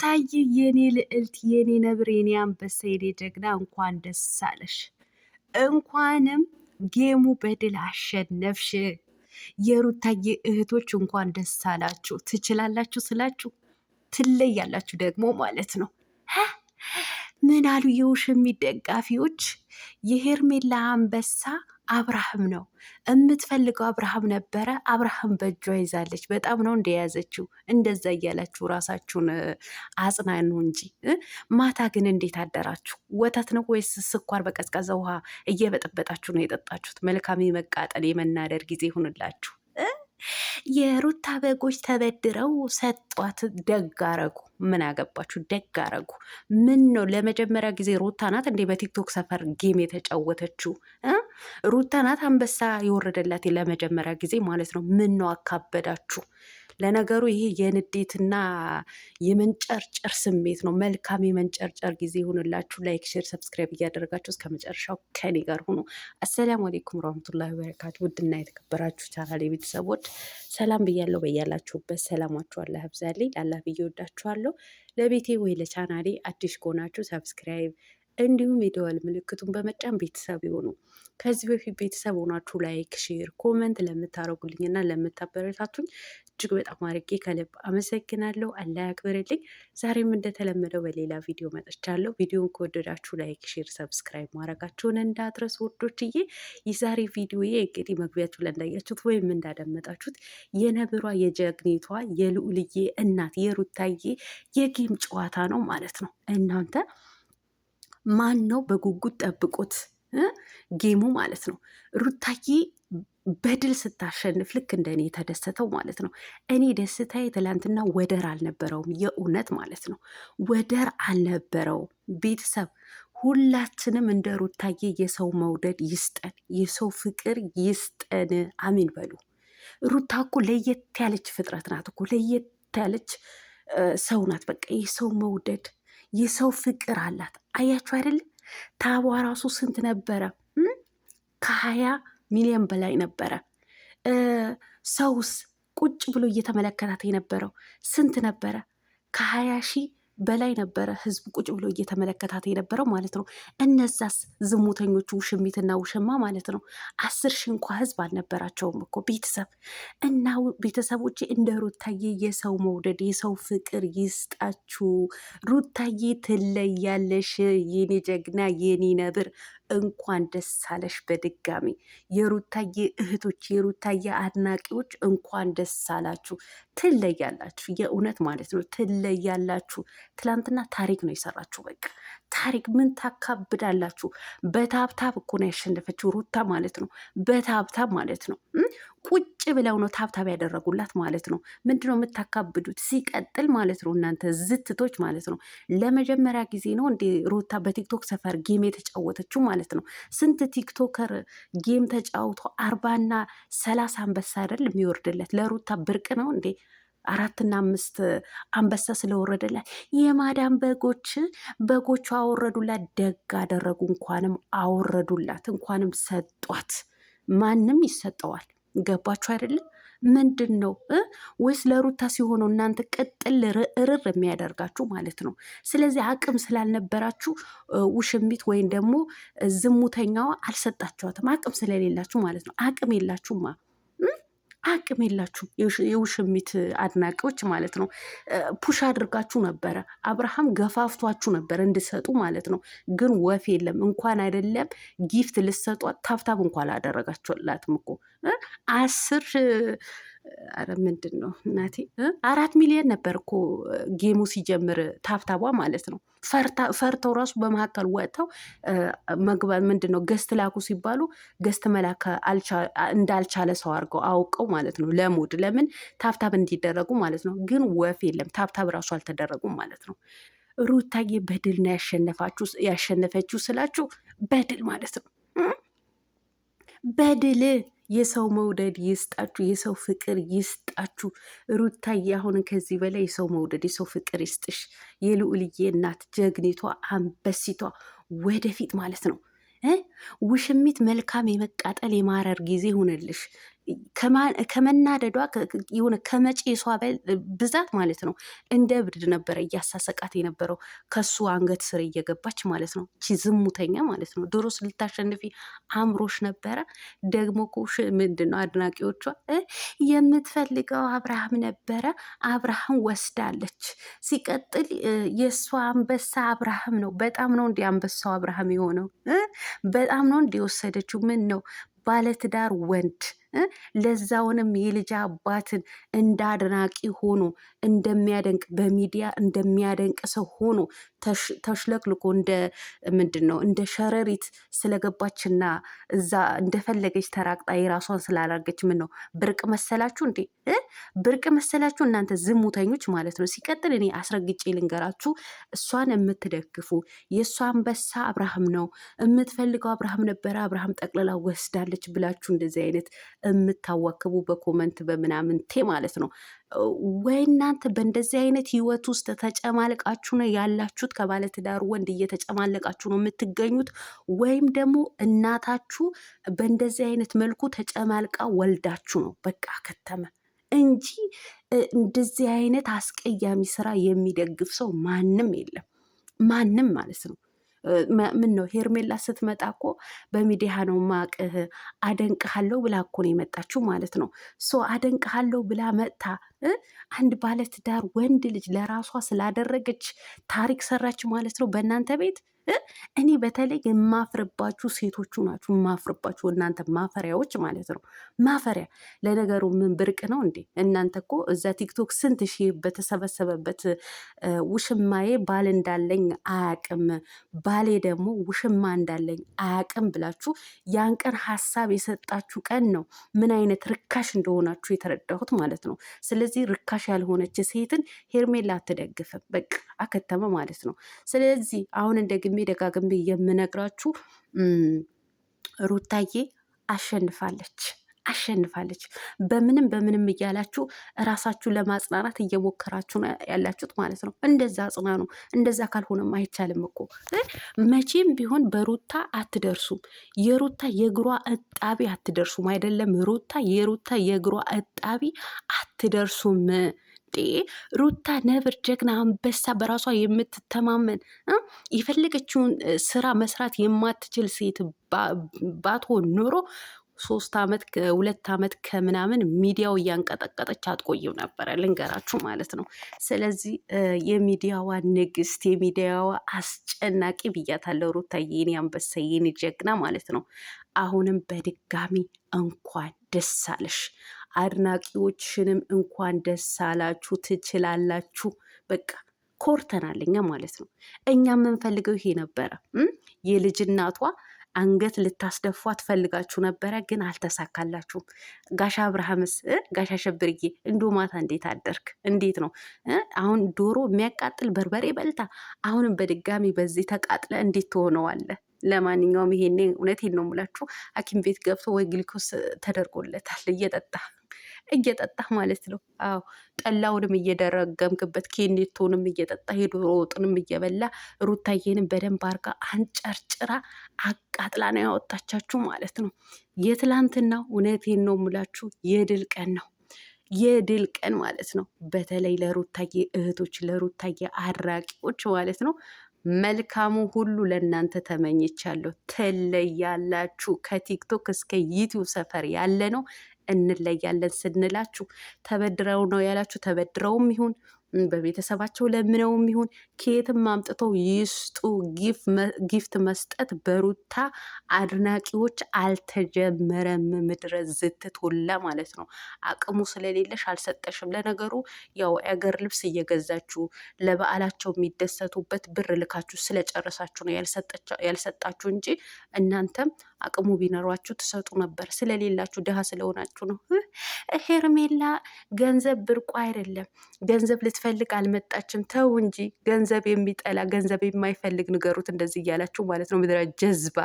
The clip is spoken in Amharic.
ሩታዬ የኔ ልዕልት የኔ ነብር የኔ አንበሳ የኔ ጀግና እንኳን ደስ አለሽ። እንኳንም ጌሙ በድል አሸነፍሽ። የሩታዬ እህቶች እንኳን ደስ አላችሁ። ትችላላችሁ ስላችሁ ትለያላችሁ ደግሞ ማለት ነው። ምን አሉ የውሽሚት ደጋፊዎች? የሄርሜላ አንበሳ አብርሃም ነው የምትፈልገው። አብርሃም ነበረ። አብርሃም በእጇ ይዛለች። በጣም ነው እንደያዘችው። እንደዛ እያላችሁ ራሳችሁን አጽናኑ እንጂ። ማታ ግን እንዴት አደራችሁ? ወተት ነው ወይስ ስኳር በቀዝቀዘ ውሃ እየበጠበጣችሁ ነው የጠጣችሁት? መልካም የመቃጠል የመናደር ጊዜ ይሁንላችሁ። የሩታ በጎች ተበድረው ሰጧት። ደግ አረጉ። ምን አገባችሁ? ደግ አረጉ። ምን ነው ለመጀመሪያ ጊዜ ሩታ ናት እንዴ በቲክቶክ ሰፈር ጌም የተጫወተችው? ሩታ ናት አንበሳ የወረደላት ለመጀመሪያ ጊዜ ማለት ነው። ምን ነው አካበዳችሁ? ለነገሩ ይሄ የንዴትና የመንጨርጨር ስሜት ነው። መልካም የመንጨርጨር ጊዜ ይሁንላችሁ። ላይክ፣ ሼር፣ ሰብስክራይብ እያደረጋችሁ እስከ መጨረሻው ከኔ ጋር ሁኑ። አሰላሙ አሌይኩም ረህመቱላሂ ወበረካቱ። ውድና የተከበራችሁ ቻናል ቤተሰቦች ሰላም ብያለሁ። በያላችሁበት ሰላማችሁ አላህ ያብዛልኝ። ላላህ ብዬ ወዳችኋለሁ። ለቤቴ ወይ ለቻናሌ አዲስ ከሆናችሁ ሰብስክራይብ እንዲሁም የደወል ምልክቱን በመጫን ቤተሰብ ይሆኑ። ከዚህ በፊት ቤተሰብ ሆናችሁ ላይክ፣ ሼር፣ ኮመንት ለምታደርጉልኝ እና ለምታበረታቱኝ እጅግ በጣም አድርጌ ከልብ አመሰግናለሁ። አላህ ያክብርልኝ። ዛሬም እንደተለመደው በሌላ ቪዲዮ መጥቻለሁ። ቪዲዮን ከወደዳችሁ ላይክ፣ ሼር፣ ሰብስክራይብ ማድረጋችሁን እንዳትረሱ ውዶችዬ። የዛሬ ቪዲዮዬ እንግዲህ መግቢያችሁ ላይ እንዳያችሁት ወይም እንዳደመጣችሁት የነብሯ የጀግኒቷ የልዑልዬ እናት የሩታዬ የጌም ጨዋታ ነው ማለት ነው። እናንተ ማን ነው በጉጉት ጠብቁት ጌሙ ማለት ነው። ሩታዬ በድል ስታሸንፍ ልክ እንደኔ የተደሰተው ማለት ነው። እኔ ደስታዬ ትላንትና ወደር አልነበረውም። የእውነት ማለት ነው ወደር አልነበረውም። ቤተሰብ ሁላችንም እንደ ሩታዬ የሰው መውደድ ይስጠን፣ የሰው ፍቅር ይስጠን። አሚን በሉ። ሩታ እኮ ለየት ያለች ፍጥረት ናት እኮ ለየት ያለች ሰው ናት። በቃ የሰው መውደድ የሰው ፍቅር አላት። አያችሁ አይደለም? ታቧ ራሱ ስንት ነበረ? ከ20 ሚሊዮን በላይ ነበረ። ሰውስ ቁጭ ብሎ እየተመለከታት የነበረው ስንት ነበረ? ከ20 ሺህ በላይ ነበረ ህዝቡ ቁጭ ብሎ እየተመለከታት የነበረው ማለት ነው። እነዛስ ዝሙተኞቹ ውሽሚትና ውሽማ ማለት ነው 10 ሺህ እንኳ ህዝብ አልነበራቸውም እኮ ቤተሰብ። እና ቤተሰቦች እንደ ሩታዬ የሰው መውደድ የሰው ፍቅር ይስጣችሁ። ሩታዬ ትለያለሽ፣ የኔ ጀግና የኔ ነብር። እንኳን ደስ አለሽ በድጋሚ የሩታዬ እህቶች የሩታዬ አድናቂዎች እንኳን ደስ አላችሁ። ትለያላችሁ፣ የእውነት ማለት ነው ትለያላችሁ። ትላንትና ታሪክ ነው የሰራችሁ። በቃ ታሪክ ምን ታካብዳላችሁ? በታብታብ እኮ ነው ያሸነፈችው ሩታ ማለት ነው። በታብታብ ማለት ነው። ቁጭ ብለው ነው ታብታብ ያደረጉላት ማለት ነው። ምንድነው የምታካብዱት? ሲቀጥል ማለት ነው እናንተ ዝትቶች ማለት ነው። ለመጀመሪያ ጊዜ ነው እንደ ሩታ በቲክቶክ ሰፈር ጌም የተጫወተችው ማለት ነው። ስንት ቲክቶከር ጌም ተጫውቶ 40 እና 30 አንበሳ አይደል የሚወርድለት? ለሩታ ብርቅ ነው እንዴ? 4 እና 5 አንበሳ ስለወረደላት የማዳም በጎቹ አወረዱላት። ደግ አደረጉ። እንኳንም አወረዱላት፣ እንኳንም ሰጧት። ማንም ይሰጠዋል። ገባችሁ አይደለም? ምንድን ነው ወይስ ለሩታ ሲሆነው እናንተ ቅጥል ርር የሚያደርጋችሁ ማለት ነው። ስለዚህ አቅም ስላልነበራችሁ ውሽሚት ወይም ደግሞ ዝሙተኛዋ አልሰጣችኋትም። አቅም ስለሌላችሁ ማለት ነው። አቅም የላችሁማ። አቅም የላችሁም የውሽሚት አድናቂዎች ማለት ነው። ፑሽ አድርጋችሁ ነበረ። አብርሃም ገፋፍቷችሁ ነበር እንድሰጡ ማለት ነው። ግን ወፍ የለም። እንኳን አይደለም ጊፍት ልሰጧት ታብታብ እንኳን አላደረጋችሁላትም እኮ ምንድን ነው እናቴ 4 ሚሊዮን ነበር እኮ ጌሙ ሲጀምር ታብታቧ ማለት ነው። ፈርተው ራሱ በመካከል ወጥተው መግባት ምንድን ነው ገስት ላኩ ሲባሉ ገስት መላክ እንዳልቻለ ሰው አድርገው አውቀው ማለት ነው። ለሙድ ለምን ታብታብ እንዲደረጉ ማለት ነው። ግን ወፍ የለም። ታብታብ ራሱ አልተደረጉም ማለት ነው። ሩታዬ በድል ነው ያሸነፈችው ስላችሁ በድል ማለት ነው። በድል የሰው መውደድ ይስጣችሁ፣ የሰው ፍቅር ይስጣችሁ። ሩታዬ አሁን ከዚህ በላይ የሰው መውደድ የሰው ፍቅር ይስጥሽ። የልዑልዬ እናት ጀግኒቷ አንበሲቷ ወደፊት ማለት ነው። ውሽሚት መልካም የመቃጠል የማረር ጊዜ ሆነልሽ። ከመናደዷ የሆነ ከመጬሷ ብዛት ማለት ነው እንደ እብድ ነበረ እያሳሰቃት የነበረው ከሱ አንገት ስር እየገባች ማለት ነው። ቺ ዝሙተኛ ማለት ነው። ድሮስ ልታሸንፊ አምሮሽ ነበረ። ደግሞ ኮሽ ምንድን ነው አድናቂዎቿ የምትፈልገው አብርሃም ነበረ፣ አብርሃም ወስዳለች። ሲቀጥል የእሷ አንበሳ አብርሃም ነው። በጣም ነው እንዲ አንበሳው አብርሃም የሆነው በጣም ነው እንዲወሰደችው። ምን ነው ባለትዳር ወንድ ለዛውንም የልጅ አባትን እንደ አድናቂ ሆኖ እንደሚያደንቅ በሚዲያ እንደሚያደንቅ ሰው ሆኖ ተሽለክልኮ እንደ ምንድን ነው እንደ ሸረሪት ስለገባችና እዛ እንደፈለገች ተራቅጣ የራሷን ስላላርገች ምን ነው ብርቅ መሰላችሁ እንዴ? ብርቅ መሰላችሁ እናንተ ዝሙተኞች ማለት ነው። ሲቀጥል እኔ አስረግጬ ልንገራችሁ፣ እሷን የምትደግፉ የእሷ አንበሳ አብርሃም ነው የምትፈልገው አብርሃም ነበረ፣ አብርሃም ጠቅልላ ወስዳለች ብላችሁ እንደዚህ አይነት የምታዋክቡ በኮመንት በምናምንቴ ማለት ነው ወይ እናንተ በእንደዚህ አይነት ህይወት ውስጥ ተጨማልቃችሁ ነው ያላችሁት? ከባለትዳር ወንድ እየተጨማለቃችሁ ነው የምትገኙት? ወይም ደግሞ እናታችሁ በእንደዚህ አይነት መልኩ ተጨማልቃ ወልዳችሁ ነው? በቃ ከተመ እንጂ እንደዚህ አይነት አስቀያሚ ስራ የሚደግፍ ሰው ማንም የለም። ማንም ማለት ነው። ምን ነው ሄርሜላ ስትመጣ እኮ በሚዲያ ነው ማቅህ አደንቅሃለሁ ብላ እኮ ነው የመጣችው ማለት ነው። አደንቅሃለሁ ብላ መጥታ አንድ ባለትዳር ወንድ ልጅ ለራሷ ስላደረገች ታሪክ ሰራች ማለት ነው በእናንተ ቤት። እኔ በተለይ የማፍርባችሁ ሴቶቹ ናችሁ። የማፍርባችሁ እናንተ ማፈሪያዎች ማለት ነው። ማፈሪያ ለነገሩ ምን ብርቅ ነው እንዴ? እናንተ እኮ እዛ ቲክቶክ ስንት ሺህ በተሰበሰበበት ውሽማዬ ባል እንዳለኝ አያቅም፣ ባሌ ደግሞ ውሽማ እንዳለኝ አያቅም ብላችሁ ያን ቀን ሀሳብ የሰጣችሁ ቀን ነው ምን አይነት ርካሽ እንደሆናችሁ የተረዳሁት ማለት ነው። ስለዚህ ርካሽ ያልሆነች ሴትን ሄርሜላ አትደግፍም። በቃ አከተመ ማለት ነው። ስለዚህ አሁን ደግሜ ደጋግሜ የምነግራችሁ ሩታዬ አሸንፋለች። በምንም እያላችሁ እራሳችሁ ለማጽናናት እየሞከራችሁ ያላችሁት ማለት ነው። እንደዛ አጽናኑ። እንደዛ ካልሆነም አይቻልም እኮ መቼም ቢሆን በሩታ አትደርሱም። የሩታ የእግሯ እጣቢ አትደርሱም። አይደለም የሩታ የእግሯ እጣቢ አትደርሱም። ሩታ ነብር፣ ጀግና፣ አንበሳ፣ በራሷ የምትተማመን የፈለገችውን ስራ መስራት የማትችል ሴት ባትሆን ኖሮ 2 ዓመት ከምናምን ሚዲያው እያንቀጠቀጠች አትቆይም ነበረ፣ ልንገራችሁ ማለት ነው። ስለዚህ የሚዲያዋ ንግስት፣ የሚዲያዋ አስጨናቂ ብያታለሁ ሩታዬ፣ የኔ አንበሳ፣ የኔ ጀግና ማለት ነው። አሁንም በድጋሚ እንኳን ደስ አለሽ። አድናቂዎችንም እንኳን ደስ አላችሁ። ትችላላችሁ። በቃ ኮርተናል እኛ ማለት ነው። እኛ የምንፈልገው ይሄ ነበረ። የልጅ እናቷ አንገት ልታስደፏ ትፈልጋችሁ ነበረ፣ ግን አልተሳካላችሁም። ጋሻ አብርሃምስ ጋሻ ሸብርዬ እንዶ ማታ እንዴት አደርክ? እንዴት ነው አሁን? ዶሮ የሚያቃጥል በርበሬ በልታ አሁንም በድጋሚ በዚህ ተቃጥለ እንዴት ትሆነዋለህ? ለማንኛውም ይሄኔ እውነቴን ነው የምላችሁ ሐኪም ቤት ገብቶ ወይ ግሊኮስ ተደርጎለታል እየጠጣ ማለት ነው። አዎ ጠላውንም እየደረገምክበት ኬኔቶንም እየጠጣ የዶሮ ወጡንም እየበላ ሩታዬንም በደንብ አርጋ አንጨርጭራ አቃጥላ ነው ያወጣቻችሁ ማለት ነው። የትላንትና እውነቴን ነው የምላችሁ የድል ቀን ነው። የድል ቀን ማለት ነው። በተለይ ለሩታዬ እህቶች፣ ለሩታዬ አድራቂዎች ማለት ነው። መልካሙ ሁሉ ለእናንተ ተመኝቻለሁ። ትለያላችሁ። ከቲክቶክ እስከ ዩቲዩብ ሰፈር ያለ ነው እንለያለን ስንላችሁ ተበድረው ነው ያላችሁ። ተበድረውም ይሁን በቤተሰባቸው ለምነውም ይሁን ከየትም አምጥተው ይስጡ። ጊፍት መስጠት በሩታ አድናቂዎች አልተጀመረም። ምድረ ዝትት ሁላ ማለት ነው። አቅሙ ስለሌለሽ አልሰጠሽም። ለነገሩ ያው የአገር ልብስ እየገዛችሁ ለበዓላቸው የሚደሰቱበት ብር ልካችሁ ስለጨረሳችሁ ነው ያልሰጣችሁ እንጂ እናንተም አቅሙ ቢኖሯችሁ ትሰጡ ነበር። ስለሌላችሁ ድሃ ስለሆናችሁ ነው። ሄርሜላ ገንዘብ ብርቁ አይደለም። ገንዘብ ልትፈልግ አልመጣችም። ተው እንጂ ገንዘብ የሚጠላ ገንዘብ የማይፈልግ ንገሩት እንደዚህ እያላችሁ ማለት ነው። ምድረ ጀዝባ